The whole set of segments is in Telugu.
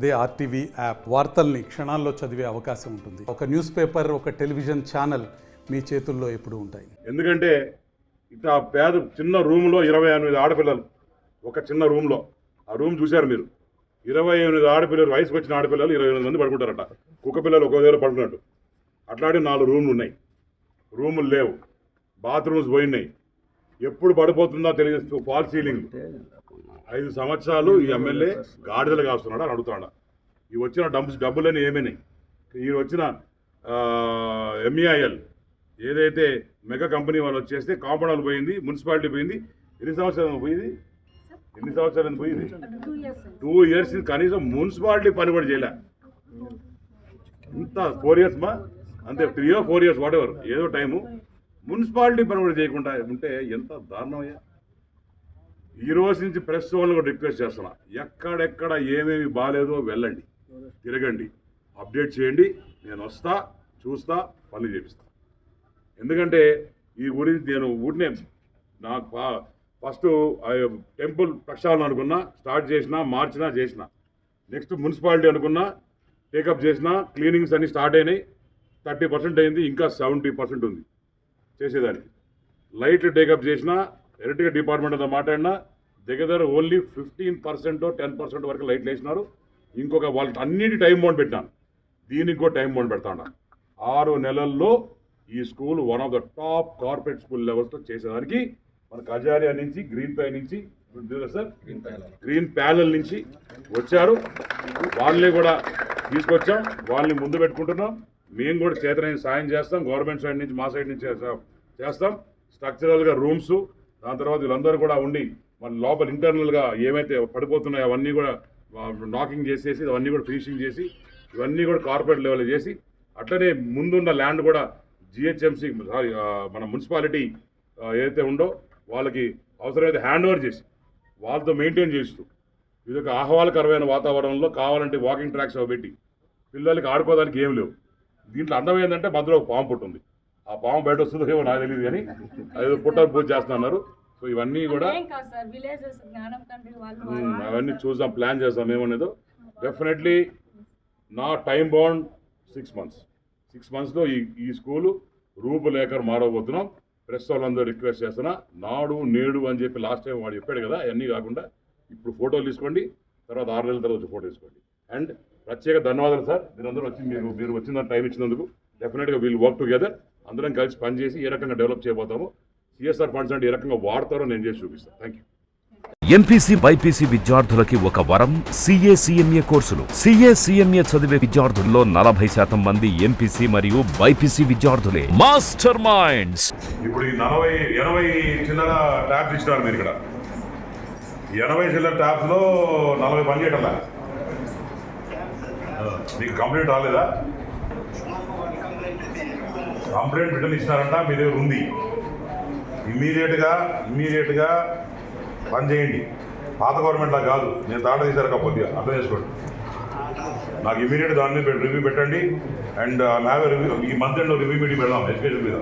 అదే ఆర్టీవీ యాప్ వార్తల్ని క్షణాల్లో చదివే అవకాశం ఉంటుంది. ఒక న్యూస్ పేపర్, ఒక టెలివిజన్ ఛానల్ మీ చేతుల్లో ఎప్పుడూ ఉంటాయి. ఎందుకంటే ఇట్లా పేద చిన్న రూమ్లో 28 ఆడపిల్లలు, ఒక చిన్న రూమ్లో, ఆ రూమ్ చూశారు మీరు, 28 ఆడపిల్లలు, వయసుకు వచ్చిన ఆడపిల్లలు 28 మంది పడుకుంటారట. కుక్క పిల్లలు ఒక్కో దగ్గర పడుకున్నట్టు. అట్లాంటి 4 రూమ్లు ఉన్నాయి. రూములు లేవు, బాత్రూమ్స్ పోయినాయి. ఎప్పుడు పడిపోతుందో తెలియదు. Fall ceiling. 5 సంవత్సరాలు ఈ ఎమ్మెల్యే గాడిదలు కాస్తున్నాడు అని అడుగుతున్నాడు. ఈ వచ్చిన డబ్బులని ఏమైనాయి? ఈ వచ్చిన ఎంఈఐఎల్ ఏదైతే మెగా కంపెనీ వాళ్ళు వచ్చేస్తే కాంపౌండ్ పోయింది, మున్సిపాలిటీ పోయింది. ఎన్ని సంవత్సరాలు పోయింది? 2 years. కనీసం మున్సిపాలిటీ పని కూడా చేయలే. ఇంత 4 years మా, అంతే 3 or 4 years వాట్ ఎవర్, ఏదో టైము. మున్సిపాలిటీ పని కూడా చేయకుండా ఉంటే ఎంత దారుణమయ్యా. ఈ రోజు నుంచి ప్రెస్ వాళ్ళని కూడా రిక్వెస్ట్ చేస్తున్నా, ఎక్కడెక్కడ ఏమేమి బాగాలేదో వెళ్ళండి, తిరగండి, అప్డేట్ చేయండి. నేను వస్తా, చూస్తా, పనులు చేపిస్తా. ఎందుకంటే ఈ గురించి నేను ఊరినే నాకు ఫస్ట్ టెంపుల్ ప్రక్షాళన అనుకున్నా, స్టార్ట్ చేసినా, మార్చినా చేసిన. నెక్స్ట్ మున్సిపాలిటీ అనుకున్నా, టేకప్ చేసిన, క్లీనింగ్స్ అన్నీ స్టార్ట్ అయినాయి. 30% అయింది, ఇంకా 70% ఉంది చేసేదానికి. లైట్లు టేకప్ చేసిన, ఎలక్ట్రికల్ డిపార్ట్మెంట్ అంతా మాట్లాడినా, దగ్గర ఓన్లీ 15% 10% వరకు లైట్లు వేసినారు. ఇంకొక వాళ్ళకి అన్నిటి టైం బౌండ్ పెట్టాను, దీనికి కూడా టైం బౌండ్ పెడతాను. 6 నెలల్లో ఈ school one of the top corporate school లెవెల్స్లో చేసేదానికి మన కజారియా నుంచి, గ్రీన్ ప్యానల్ నుంచి వచ్చారు. వాళ్ళని కూడా తీసుకొచ్చాం, వాళ్ళని ముందు పెట్టుకుంటున్నాం. మేము కూడా చేతనైన సాయం చేస్తాం. గవర్నమెంట్ సైడ్ నుంచి, మా సైడ్ నుంచి చేస్తాం. స్ట్రక్చరల్గా రూమ్స్, దాని తర్వాత వీళ్ళందరూ కూడా ఉండి మన లోపల ఇంటర్నల్గా ఏమైతే పడిపోతున్నాయో అవన్నీ కూడా నాకింగ్ చేసేసి, అవన్నీ కూడా ఫినిషింగ్ చేసి, ఇవన్నీ కూడా కార్పొరేట్ లెవెల్ చేసి, అట్లనే ముందున్న ల్యాండ్ కూడా జిహెచ్ఎంసీ మన మున్సిపాలిటీ ఏదైతే ఉందో వాళ్ళకి అవసరమైతే హ్యాండ్ ఓవర్ చేసి వాళ్ళతో మెయింటైన్ చేస్తూ, ఇది ఒక ఆహ్లాదకరమైన వాతావరణంలో కావాలంటే వాకింగ్ ట్రాక్స్ పెట్టి పిల్లలకి ఆడుకోవడానికి ఏం లేవు. దీంట్లో అందం ఏంటంటే మధ్యలో ఒక పాము పుట్టుంది. ఆ పాము బయట వస్తుందో ఏమో నాకు తెలియదు, కానీ అదేదో పుట్టలు పూజ చేస్తున్నారు. సో ఇవన్నీ కూడా అవన్నీ చూద్దాం, ప్లాన్ చేద్దాం ఏమనేదో. డెఫినెట్లీ నా టైం బౌండ్ 6 months. 6 monthsలో ఈ స్కూలు రూపులేఖలు మారబోతున్నాం. ప్రెస్ వాళ్ళందరూ రిక్వెస్ట్ చేస్తున్నా, నాడు నేడు అని చెప్పి లాస్ట్ టైం వాడు చెప్పాడు కదా, అవన్నీ కాకుండా ఇప్పుడు ఫోటోలు తీసుకోండి, తర్వాత 6 నెలల తర్వాత ఫోటో తీసుకోండి. అండ్ ప్రత్యేక ధన్యవాదాలు సార్, మీరందరూ వచ్చి మీరు వచ్చిన టైం ఇచ్చినందుకు. డెఫినెట్గా వీల్ వర్క్ టుగెదర్, అందరం కలిసి పనిచేసి ఏ రకంగా డెవలప్ చేయబోతామో, సిఎస్ఆర్ ఫండ్స్ అంటే ఏ రకంగా వాడతారో నేను చేసి చూపిస్తాను. Thank you. ఎంపీసీ బైపీసీ విద్యార్థులకి ఒక వరం CA CMA కోర్సులు. CA CMA చదివే విద్యార్థుల్లో 40% మంది ఎంపీసీ మరియు బైపీసీ విద్యార్థులే. Master Minds. ఇప్పుడు ఈ 80 చిల్లర ట్యాబ్స్ ఇచ్చినారు మీరు ఇక్కడ. 80 చిల్లర ట్యాబ్స్ లో 40 పని చేయటంలా. మీకు కంప్లైంట్ రాలేదా? కంప్లైంట్ రిటర్న్ ఇచ్చినారంట, మీ దగ్గర ఉంది. ఇమ్మీడియట్గా పని చేయండి. పాత గవర్నమెంట్లా కాదు, నేను తాట తీశారు కాకపోతే అర్థం చేసుకోండి. నాకు ఇమీడియట్ దాని మీద రివ్యూ పెట్టండి. అండ్ రివ్యూ ఈ మంత్ ఎండ్ రివ్యూ మీటింగ్ పెడదాం ఎడ్యుకేషన్ మీద.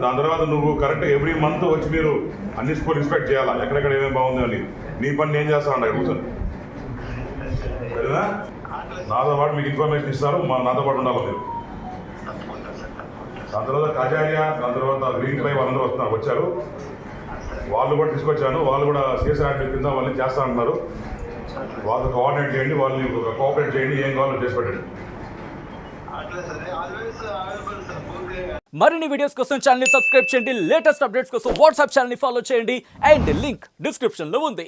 దాని తర్వాత నువ్వు కరెక్ట్గా ఎవ్రీ మంత్ వచ్చి మీరు అన్ని స్కూల్ ఇన్స్పెక్ట్ చేయాలా, ఎక్కడెక్కడ ఏమేమి బాగుంది అని. నీ పని నేను చేస్తాను అక్కడ కూర్చొని, సరేనా? నాతో పాటు మీకు ఇన్ఫర్మేషన్ ఇస్తారు, నాతో పాటు ఉండాలి మీరు. దాని తర్వాత కజారియా, దాని తర్వాత గ్రీన్ డ్రైవ్ అందరూ వచ్చారు. వాళ్ళు కూడా తీసుకొచ్చాను. వాళ్ళు కూడా CSR కింద వాళ్ళని చేస్తా అంటున్నారు. వాళ్ళతో కోఆర్డినేట్ చేయండి, వాళ్ళని కోఆపరేట్ చేయండి, ఏం కావాలో చేసి పెట్టండి. మరిన్ని వీడియోస్ కోసం ఛానల్ ని సబ్స్క్రైబ్ చేయండి. లేటెస్ట్ అప్డేట్స్ కోసం వాట్సాప్ ఛానల్ ని ఫాలో చేయండి. అండ్ లింక్ డిస్క్రిప్షన్ లో ఉంది.